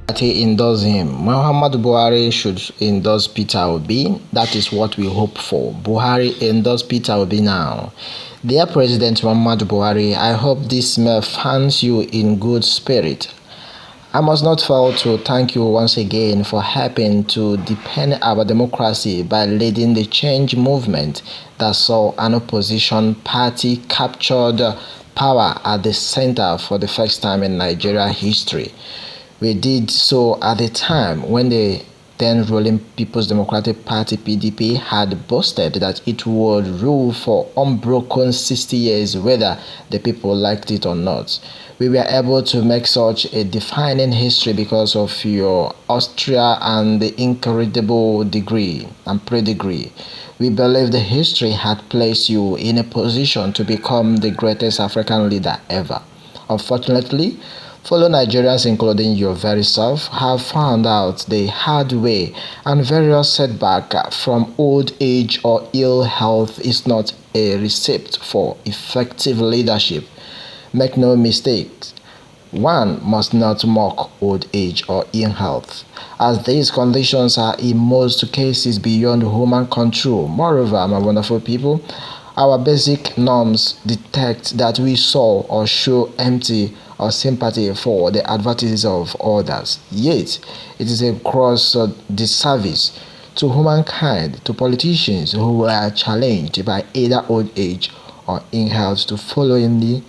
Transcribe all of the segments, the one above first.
Party endorse him. Muhammadu Buhari should endorse Peter Obi. That is what we hope for. Buhari endorse Peter Obi now. Dear President Muhammadu Buhari, I hope this mail finds you in good spirit. I must not fail to thank you once again for helping to deepen our democracy by leading the change movement that saw an opposition party captured power at the center for the first time in Nigeria history. We did so at the time when the then ruling People's Democratic Party (PDP) had boasted that it would rule for unbroken 60 years whether the people liked it or not. We were able to make such a defining history because of your Austria and the incredible degree and pedigree. We believe the history had placed you in a position to become the greatest African leader ever. Unfortunately, fellow Nigerians, including your very self, have found out the hard way, and various setbacks from old age or ill health is not a recipe for effective leadership. Make no mistake, one must not mock old age or ill health, as these conditions are in most cases beyond human control. Moreover, my wonderful people, our basic norms detect that we saw or show empty or sympathy for the adversities of others. Yet, it is a gross disservice to humankind, to politicians who are challenged by either old age or ill health to followingly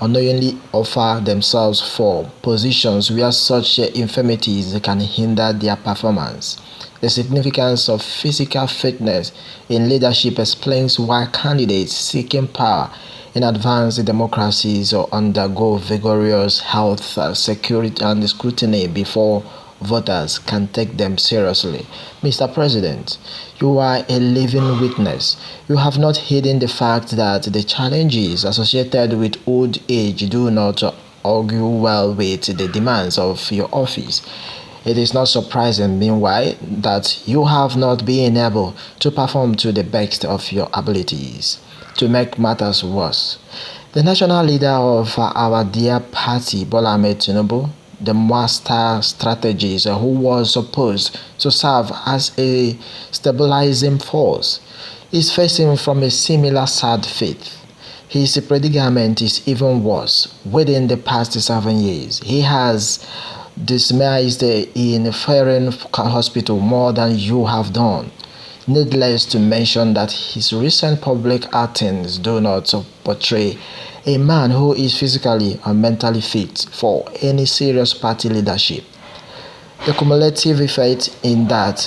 unknowingly offer themselves for positions where such infirmities can hinder their performance. The significance of physical fitness in leadership explains why candidates seeking power in advanced democracies or undergo vigorous health, security, and scrutiny before voters can take them seriously. Mr. President, you are a living witness. You have not hidden the fact that the challenges associated with old age do not argue well with the demands of your office. It is not surprising, meanwhile, that you have not been able to perform to the best of your abilities. To make matters worse, the national leader of our dear party, Bola Ahmed Tinubu, the master strategist who was supposed to serve as a stabilizing force, is facing from a similar sad fate. His predicament is even worse. Within the past 7 years, he has dismissed in foreign hospital more than you have done. Needless to mention that his recent public outings do not portray a man who is physically and mentally fit for any serious party leadership. The cumulative effect in that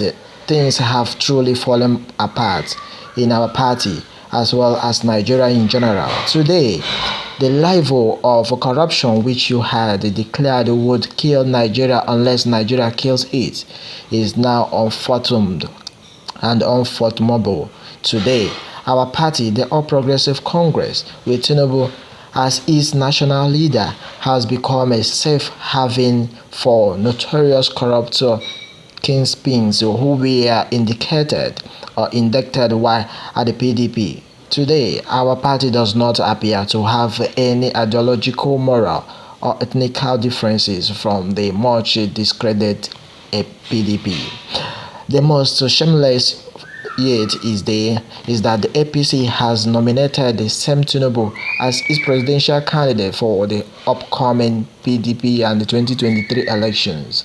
things have truly fallen apart in our party as well as Nigeria in general. Today, the level of corruption which you had declared would kill Nigeria unless Nigeria kills it is now unfathomed and unfathomable. Today, our party, the All Progressive Congress, with Tinubu as its national leader, has become a safe haven for notorious corrupt kingpins who were indicated or indicted while at the PDP. Today, our party does not appear to have any ideological, moral, or ethnical differences from the much discredited PDP. The most shameless yet is that the APC has nominated the same Tinubu as its presidential candidate for the upcoming PDP and the 2023 elections.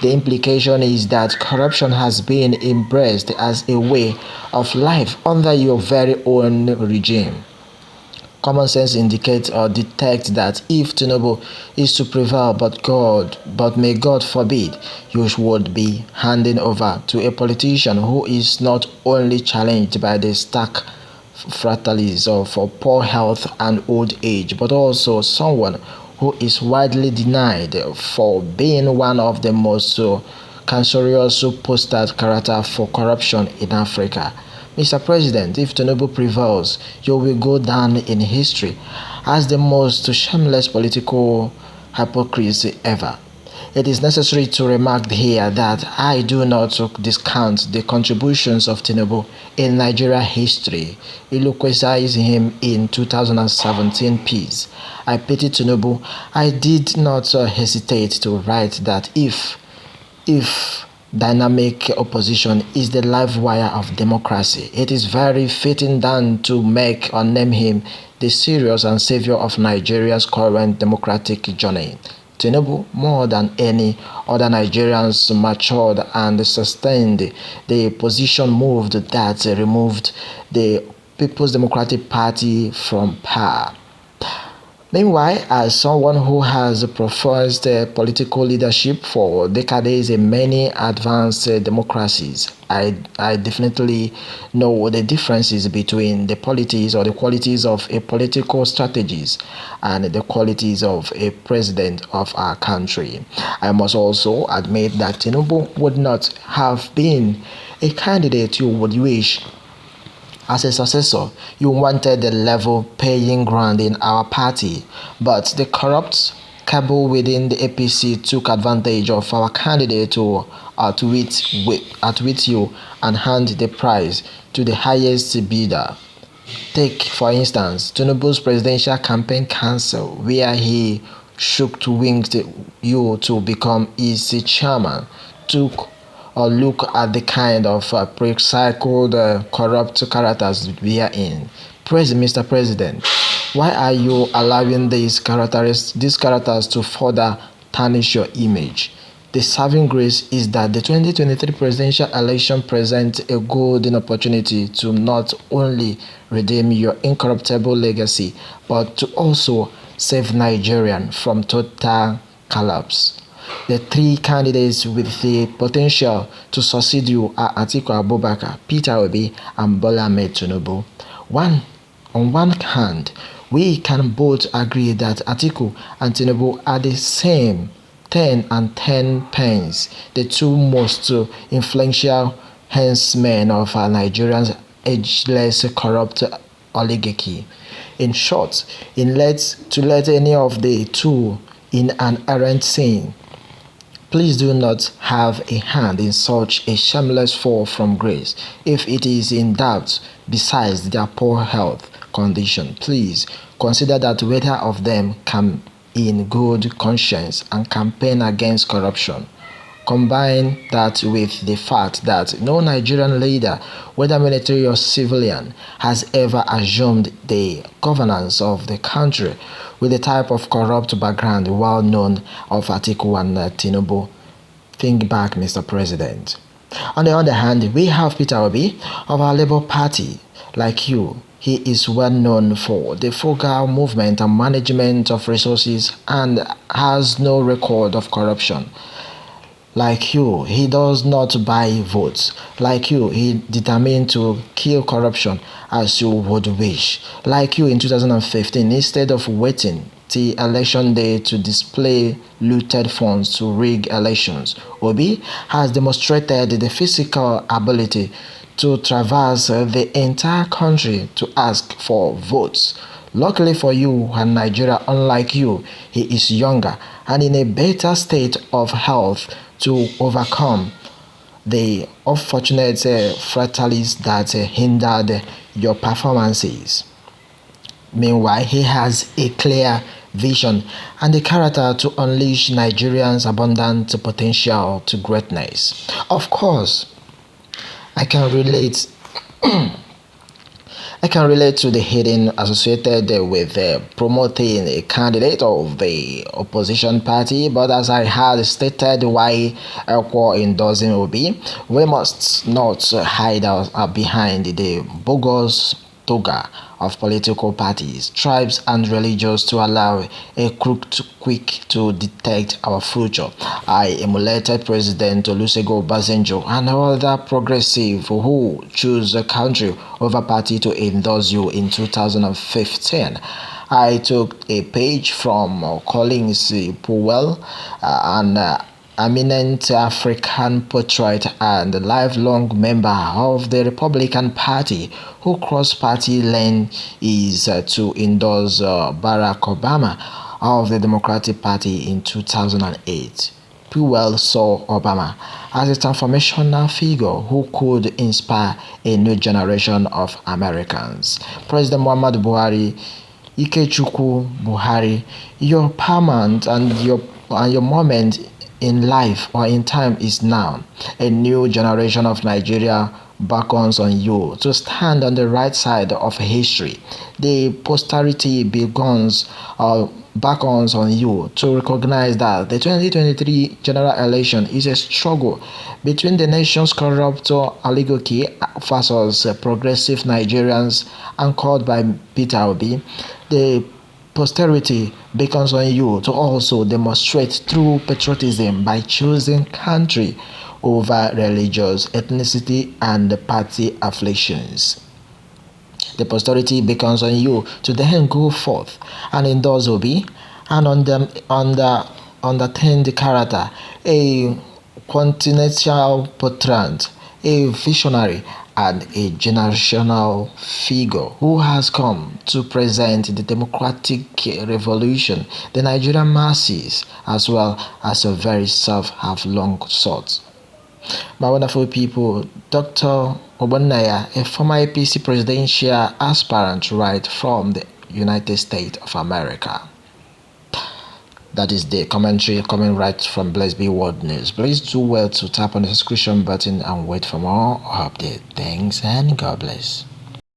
The implication is that corruption has been embraced as a way of life under your very own regime. Common sense indicates or detects that if Tinubu is to prevail, but may God forbid, you would be handing over to a politician who is not only challenged by the stark fatalities of poor health and old age, but also someone who is widely denied for being one of the most cancerous poster character for corruption in Africa. Mr. President, if Tinubu prevails, you will go down in history as the most shameless political hypocrisy ever. It is necessary to remark here that I do not discount the contributions of Tinubu in Nigeria history. Eloquentized him in 2017 peace. I pity Tinubu. I did not hesitate to write that if dynamic opposition is the live wire of democracy, it is very fitting then to make or name him the serious and savior of Nigeria's current democratic journey. Tinubu, more than any other Nigerians, matured and sustained the position moved that removed the People's Democratic Party from power. Meanwhile, as someone who has professed political leadership for decades in many advanced democracies, I definitely know the differences between the polities or the qualities of a political strategist and the qualities of a president of our country. I must also admit that Tinubu would not have been a candidate you would wish as a successor. You wanted the level playing ground in our party, but the corrupt cabal within the APC took advantage of our candidate to outwit you and hand the prize to the highest bidder. Take, for instance, Tinubu's presidential campaign council, where he shook to wings you to become his chairman, took or look at the kind of pre-cycled corrupt characters we are in. Mr. President, why are you allowing these characters to further tarnish your image? The saving grace is that the 2023 presidential election presents a golden opportunity to not only redeem your incorruptible legacy, but to also save Nigeria from total collapse. The three candidates with the potential to succeed you are Atiku Abubakar, Peter Obi, and Bola Ahmed Tinubu. On one hand, we can both agree that Atiku and Tinubu are the same 10 and 10 pence, the two most influential henchmen of Nigeria's ageless corrupt oligarchy. In short, to let any of the two in an errant sin, please do not have a hand in such a shameless fall from grace. If it is in doubt, besides their poor health condition, please consider that whether of them can in good conscience and campaign against corruption. Combine that with the fact that no Nigerian leader, whether military or civilian, has ever assumed the governance of the country with the type of corrupt background well known of Atiku and Tinubu. Think back, Mr. President. On the other hand, we have Peter Obi of our Labour Party. Like you, he is well known for the frugal movement and management of resources and has no record of corruption. Like you, he does not buy votes. Like you, he determined to kill corruption as you would wish. Like you in 2015, instead of waiting till election day to display looted funds to rig elections, Obi has demonstrated the physical ability to traverse the entire country to ask for votes. Luckily for you and Nigeria, unlike you, he is younger and in a better state of health to overcome the unfortunate fatalities that hindered your performances. Meanwhile, he has a clear vision and the character to unleash Nigerians' abundant potential to greatness. Of course, I can relate to the hidden associated with promoting a candidate of the opposition party, but as I had stated why Elko endorsing Obi, we must not hide behind the bogus toga of political parties, tribes, and religions to allow a crook quick to detect our future. I emulated President Olusegun Obasanjo and other progressive who choose a country over party to endorse you in 2015. I took a page from Collins Powell, an eminent African patriot and lifelong member of the Republican Party who crossed party line is to endorse Barack Obama of the Democratic Party in 2008. Powell saw Obama as a transformational figure who could inspire a new generation of Americans. President Muhammadu Buhari, Ikechukwu Buhari, your paramount and your moment in life or in time is now. A new generation of Nigeria beckons on you to stand on the right side of history. The posterity beckons on you to recognize that the 2023 general election is a struggle between the nation's corrupt oligarchy versus progressive Nigerians anchored by Peter Obi. The posterity beckons on you to also demonstrate true patriotism by choosing country over religious, ethnicity, and party affiliations. The posterity beckons on you to then go forth and endorse Obi and undertake the character, a continental portrait, a visionary, and a generational figure who has come to present the democratic revolution the Nigerian masses as well as a very self have long sought. My wonderful people, Dr. Obannaya, a former APC presidential aspirant right from the United States of America. That is the commentary coming right from Blessed Be World News. Please do well to tap on the subscription button and wait for more updates. Thanks and God bless.